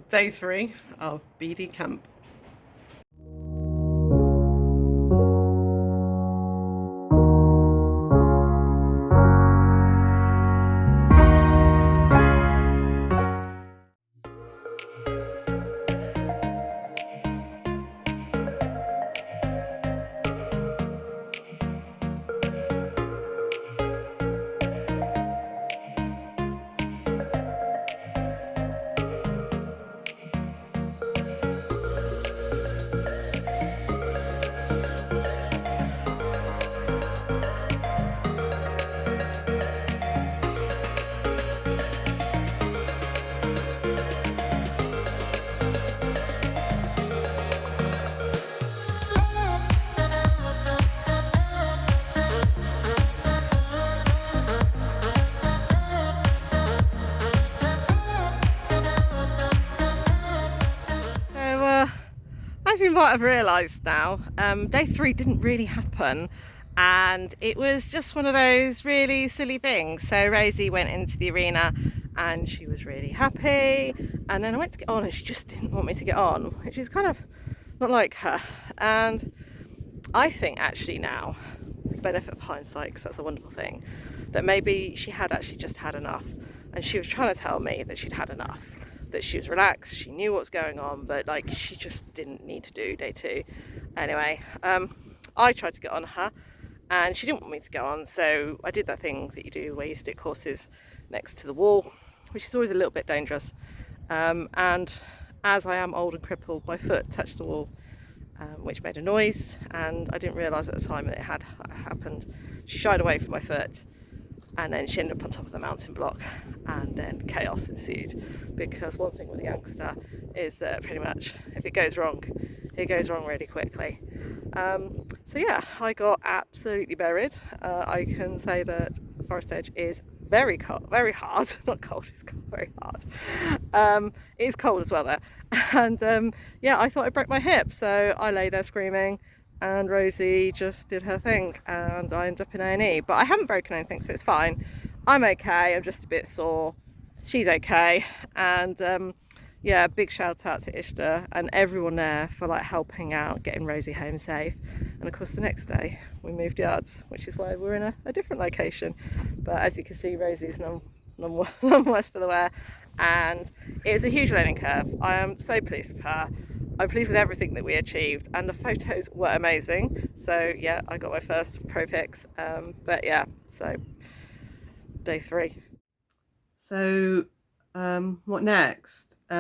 Day 3 of BD camp. As you might have realised now, day 3 didn't really happen, and it was just one of those really silly things. So Rosie went into the arena and she was really happy, and then I went to get on and she just didn't want me to get on, which is kind of not like her. And I think actually now, benefit of hindsight, because that's a wonderful thing, that maybe she had actually just had enough, and she was trying to tell me that she'd had enough, that she was relaxed, she knew what was going on, but like she just didn't need to do day 2. Anyway, I tried to get on her and she didn't want me to go on, so I did that thing that you do where you stick horses next to the wall, which is always a little bit dangerous. And as I am old and crippled, my foot touched the wall, which made a noise, and I didn't realise at the time that it had happened. She shied away from my foot, and then she ended up on top of the mountain block, and then chaos ensued, because one thing with a youngster is that pretty much if it goes wrong, it goes wrong really quickly. So yeah, I got absolutely buried. I can say that Forest Edge is very cold, very hard, not cold, it's cold, very hard. It is cold as well there. And yeah, I thought I broke my hip, so I lay there screaming, and Rosie just did her thing, and I ended up in A&E. But I haven't broken anything, so it's fine. I'm okay, I'm just a bit sore. She's okay. And yeah, big shout out to Ishta and everyone there for like helping out, getting Rosie home safe. And of course the next day we moved yards, which is why we're in a different location. But as you can see, Rosie's none worse for the wear, and it was a huge learning curve. I am so pleased with her. I'm pleased with everything that we achieved, and the photos were amazing. So yeah, I got my first pro pics. But yeah, so day 3. So what next? So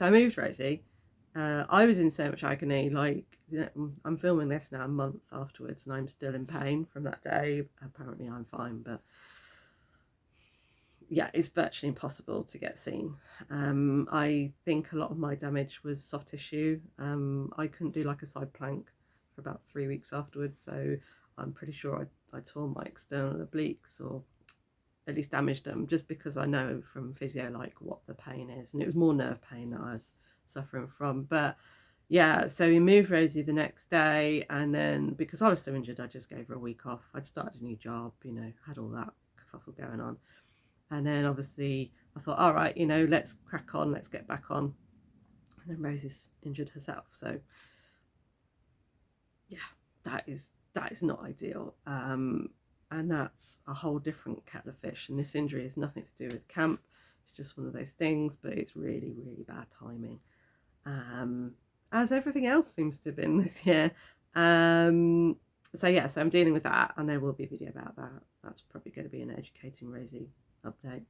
I moved Rosie. I was in so much agony. Like, I'm filming this now a month afterwards, and I'm still in pain from that day. Apparently, I'm fine, but yeah, it's virtually impossible to get seen. I think a lot of my damage was soft tissue. I couldn't do like a side plank for about 3 weeks afterwards, so I'm pretty sure I tore my external obliques, or at least damaged them, just because I know from physio like what the pain is, and it was more nerve pain that I was suffering from. But yeah, so we moved Rosie the next day, and then because I was so injured, I just gave her a week off. I'd started a new job, had all that kerfuffle going on. And then obviously I thought, all right, let's crack on, let's get back on. And then Rosie's injured herself. So yeah, that is not ideal. And that's a whole different kettle of fish. And this injury has nothing to do with camp. It's just one of those things, but it's really, really bad timing. As everything else seems to have been this year. So yeah, so I'm dealing with that, and there will be a video about that. That's probably going to be an educating Rosie update.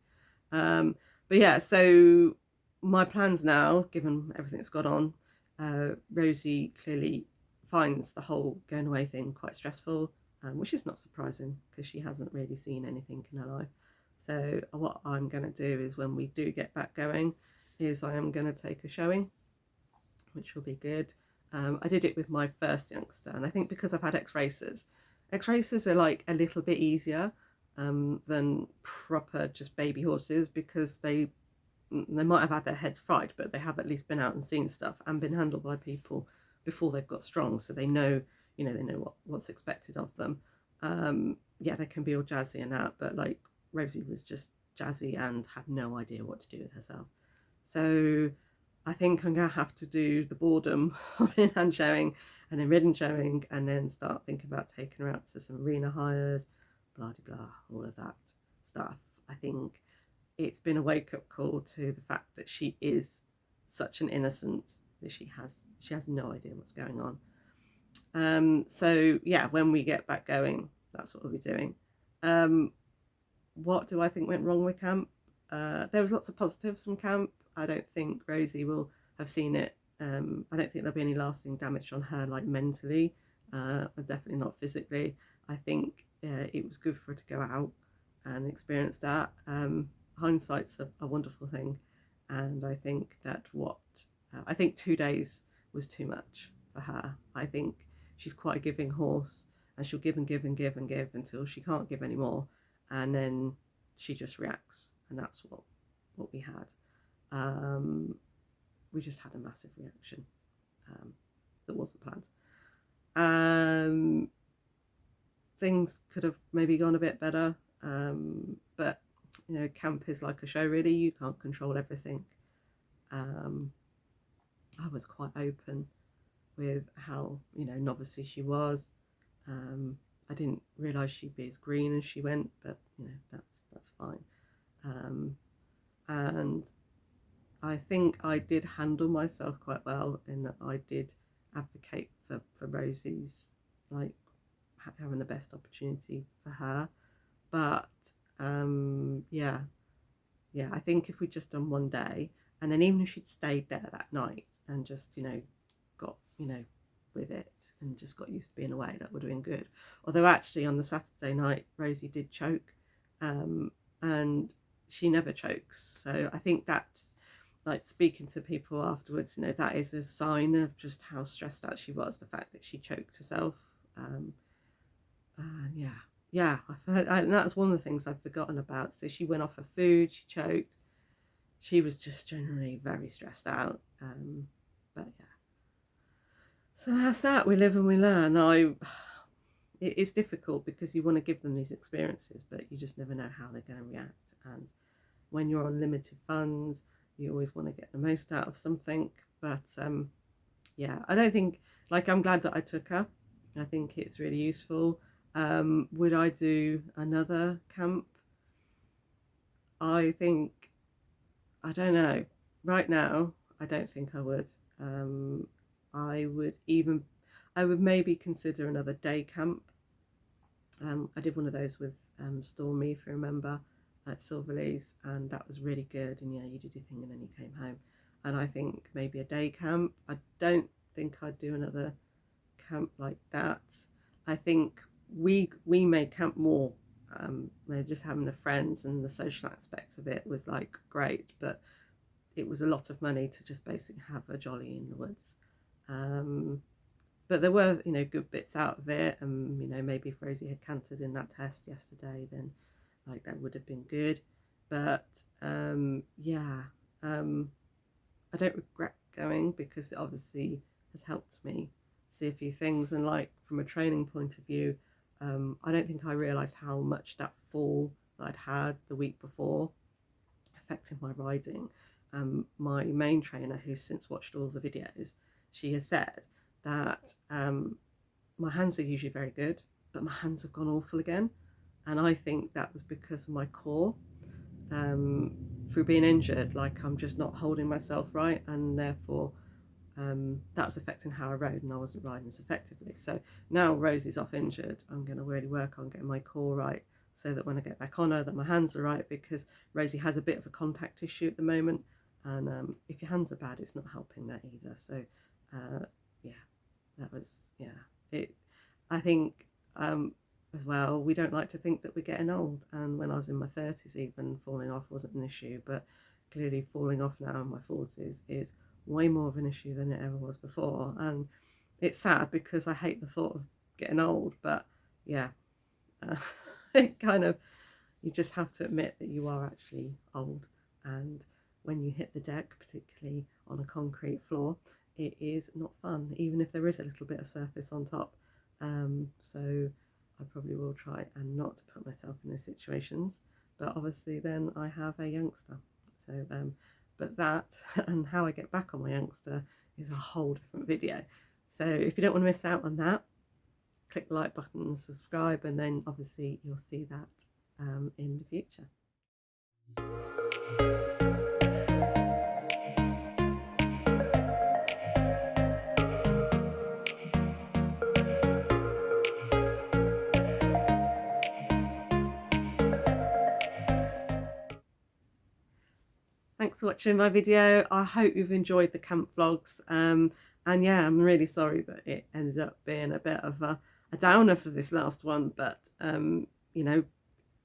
But yeah, so my plans now, given everything that's gone on, Rosie clearly finds the whole going away thing quite stressful, which is not surprising because she hasn't really seen anything in her life. So what I'm going to do is, when we do get back going, is I am going to take a showing, which will be good. I did it with my first youngster, and I think because I've had ex-racers are like a little bit easier than proper just baby horses, because they might have had their heads fried, but they have at least been out and seen stuff and been handled by people before they've got strong, so they know what's expected of them. Yeah, they can be all jazzy and that, but like Rosie was just jazzy and had no idea what to do with herself. So I think I'm going to have to do the boredom of in-hand showing and then ridden showing, and then start thinking about taking her out to some arena hires, blah blah blah, all of that stuff. I think it's been a wake-up call to the fact that she is such an innocent, that she has no idea what's going on. So yeah, when we get back going, that's what we'll be doing. Um, what do I think went wrong with camp? There was lots of positives from camp. I don't think Rosie will have seen it. I don't think there'll be any lasting damage on her, like mentally, and definitely not physically. I think it was good for her to go out and experience that. Hindsight's a wonderful thing, and I think that I think 2 days was too much for her. I think she's quite a giving horse, and she'll give and give and give and give until she can't give anymore, and then she just reacts, and that's what we had. Um, we just had a massive reaction that wasn't planned. Um, Things could have maybe gone a bit better, but camp is like a show. Really, you can't control everything. Um, I was quite open with how novice she was. Um, I didn't realise she'd be as green as she went, but that's fine. Um, and I think I did handle myself quite well in that I did advocate for Rosie's, like, having the best opportunity for her. But yeah, I think if we'd just done one day, and then even if she'd stayed there that night and just got with it and just got used to being away, that would have been good. Although actually on the Saturday night, Rosie did choke, and she never chokes. So I think that's, like, speaking to people afterwards, that is a sign of just how stressed out she was. The fact that she choked herself. Um, yeah, I've heard, and that's one of the things I've forgotten about. So she went off her food, she choked. She was just generally very stressed out. But yeah, so that's that. We live and we learn. It's difficult because you want to give them these experiences, but you just never know how they're going to react. And when you're on limited funds, you always want to get the most out of something. But yeah, I don't think, like, I'm glad that I took her. I think it's really useful. Would I do another camp? I think, I don't know. Right now, I don't think I would. Um, I would even, I would maybe consider another day camp. I did one of those with Stormy, if you remember, at Silverleys, and that was really good. And you did your thing and then you came home. And I think maybe a day camp. I don't think I'd do another camp like that. I think we made camp more. Just having the friends and the social aspect of it was like great, but it was a lot of money to just basically have a jolly in the woods. Um, but there were good bits out of it, and maybe if Rosie had cantered in that test yesterday, then like that would have been good. But yeah, um, I don't regret going because it obviously has helped me see a few things. And, like, from a training point of view, I don't think I realised how much that fall that I'd had the week before affected my riding. My main trainer, who's since watched all the videos, she has said that my hands are usually very good, but my hands have gone awful again. And I think that was because of my core. Um, through being injured, like, I'm just not holding myself right, and therefore that's affecting how I rode, and I wasn't riding as effectively. So now Rosie's off injured, I'm going to really work on getting my core right, so that when I get back on her, that my hands are right, because Rosie has a bit of a contact issue at the moment, and if your hands are bad, it's not helping that either. So uh, yeah, that was, yeah. It. I think as well, we don't like to think that we're getting old, and when I was in my 30s, even falling off wasn't an issue, but clearly falling off now in my 40s is way more of an issue than it ever was before. And it's sad because I hate the thought of getting old, but yeah, uh, it kind of, you just have to admit that you are actually old. And when you hit the deck, particularly on a concrete floor, it is not fun, even if there is a little bit of surface on top. So I probably will try and not put myself in those situations. But obviously, then I have a youngster. So, but that and how I get back on my youngster is a whole different video. So if you don't want to miss out on that, click the like button and subscribe, and then obviously you'll see that in the future. Thanks for watching my video. I hope you've enjoyed the camp vlogs. And yeah, I'm really sorry that it ended up being a bit of a downer for this last one, but you know,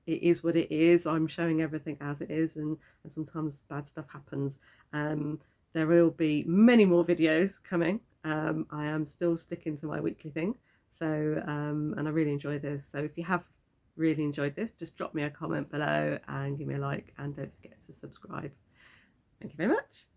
it is what it is. I'm showing everything as it is, and sometimes bad stuff happens. There will be many more videos coming. I am still sticking to my weekly thing, so and I really enjoy this. So if you have really enjoyed this, just drop me a comment below and give me a like, and don't forget to subscribe. Thank you very much.